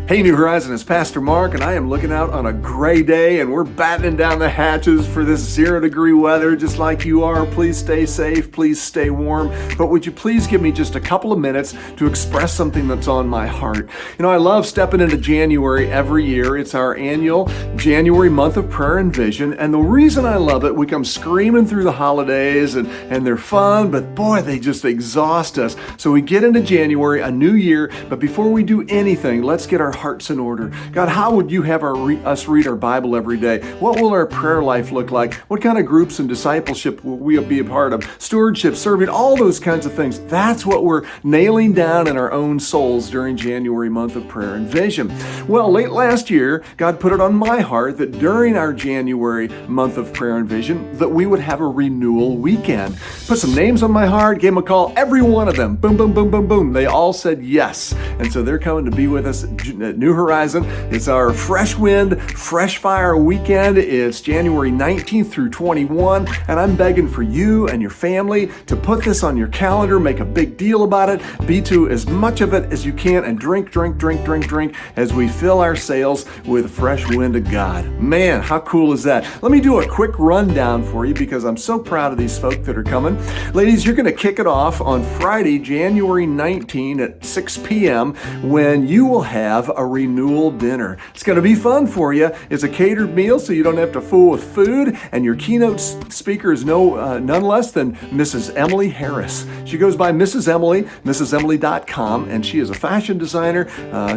Hey, New Horizon, it's Pastor Mark, and I am looking out on a gray day, and we're battening down the hatches for this 0-degree weather, just like you are. Please stay safe, please stay warm, but would you please give me just a couple of minutes to express something that's on my heart? You know, I love stepping into January every year. It's our annual January month of prayer and vision, and the reason I love it, we come screaming through the holidays, and they're fun, but boy, they just exhaust us. So we get into January, a new year, but before we do anything, let's get our hearts in order. God, how would you have us read our Bible every day? What will our prayer life look like? What kind of groups and discipleship will we be a part of? Stewardship, serving, all those kinds of things. That's what we're nailing down in our own souls during January month of prayer and vision. Well, late last year, God put it on my heart that during our January month of prayer and vision, that we would have a renewal weekend. Put some names on my heart, gave them a call, every one of them. Boom, boom, boom, boom, boom. They all said yes. And so they're coming to be with us at New Horizon. It's our Fresh Wind, Fresh Fire weekend. It's January 19th through 21, and I'm begging for you and your family to put this on your calendar, make a big deal about it, be to as much of it as you can, and drink as we fill our sails with fresh wind of God. Man, how cool is that? Let me do a quick rundown for you because I'm so proud of these folk that are coming. Ladies, you're going to kick it off on Friday, January 19 at 6 p.m. when you will have a renewal dinner. It's going to be fun for you. It's a catered meal, so you don't have to fool with food, and your keynote speaker is none less than Mrs. Emily Harris. She goes by Mrs. Emily, mrsemily.com, and she is a fashion designer.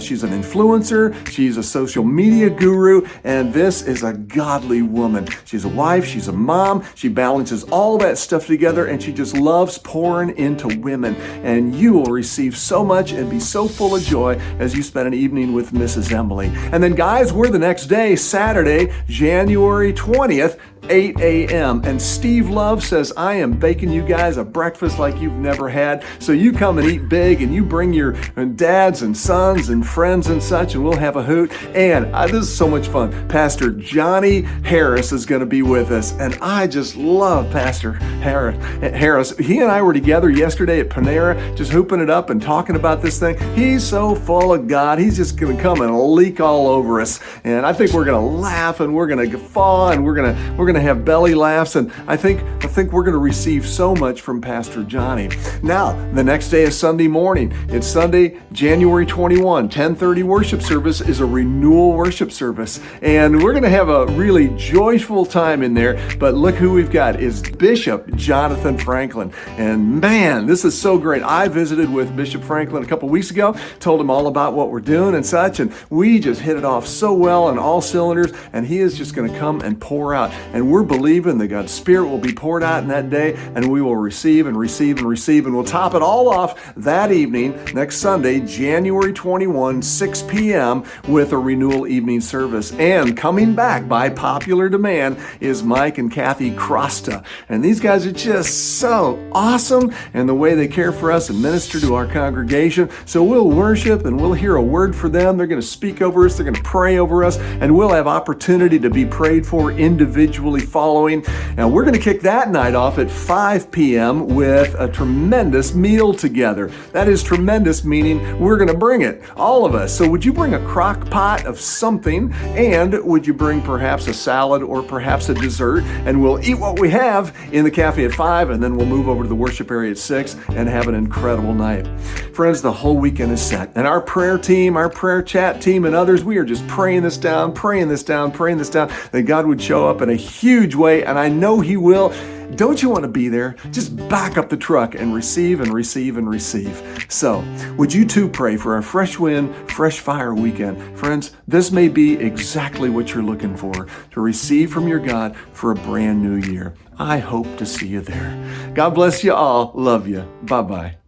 She's an influencer. She's a social media guru, and this is a godly woman. She's a wife. She's a mom. She balances all that stuff together, and she just loves pouring into women, and you will receive so much and be so full of joy as you spend an evening with Mrs. Emily. And then guys, we're the next day, Saturday, January 20th, 8 a.m. And Steve Love says, I am baking you guys a breakfast like you've never had. So you come and eat big, and you bring your dads and sons and friends and such, and we'll have a hoot. And this is so much fun. Pastor Johnny Harris is going to be with us, and I just love Pastor Harris. He and I were together yesterday at Panera, just hooping it up and talking about this thing. He's so full of God. He's just going to come and leak all over us. And I think we're going to laugh, and we're going to guffaw, and we're going to have belly laughs, and I think we're going to receive so much from Pastor Johnny. Now, the next day is Sunday morning. It's Sunday, January 21, 10:30 worship service is a renewal worship service, and we're going to have a really joyful time in there, but look who we've got is Bishop Jonathan Franklin, and man, this is so great. I visited with Bishop Franklin a couple weeks ago, told him all about what we're doing and such, and we just hit it off so well on all cylinders, and he is just going to come and pour out, and we're believing that God's Spirit will be poured out in that day, and we will receive, and we'll top it all off that evening, next Sunday, January 21, 6 p.m. with a renewal evening service. And coming back by popular demand is Mike and Kathy Crosta. And these guys are just so awesome, and the way they care for us and minister to our congregation. So we'll worship, and we'll hear a word for them. They're going to speak over us. They're going to pray over us, and we'll have opportunity to be prayed for individually following. Now, we're going to kick that night off at 5 p.m. with a tremendous meal together. That is tremendous, meaning we're going to bring it, all of us. So would you bring a crock pot of something, and would you bring perhaps a salad or perhaps a dessert, and we'll eat what we have in the cafe at 5, and then we'll move over to the worship area at 6 and have an incredible night. Friends, the whole weekend is set, and our prayer team, our prayer chat team, and others, we are just praying this down, that God would show up in a huge way, and I know He will. Don't you want to be there? Just back up the truck and receive. So, would you too pray for our Fresh Wind, Fresh Fire weekend? Friends, this may be exactly what you're looking for, to receive from your God for a brand new year. I hope to see you there. God bless you all. Love you. Bye-bye.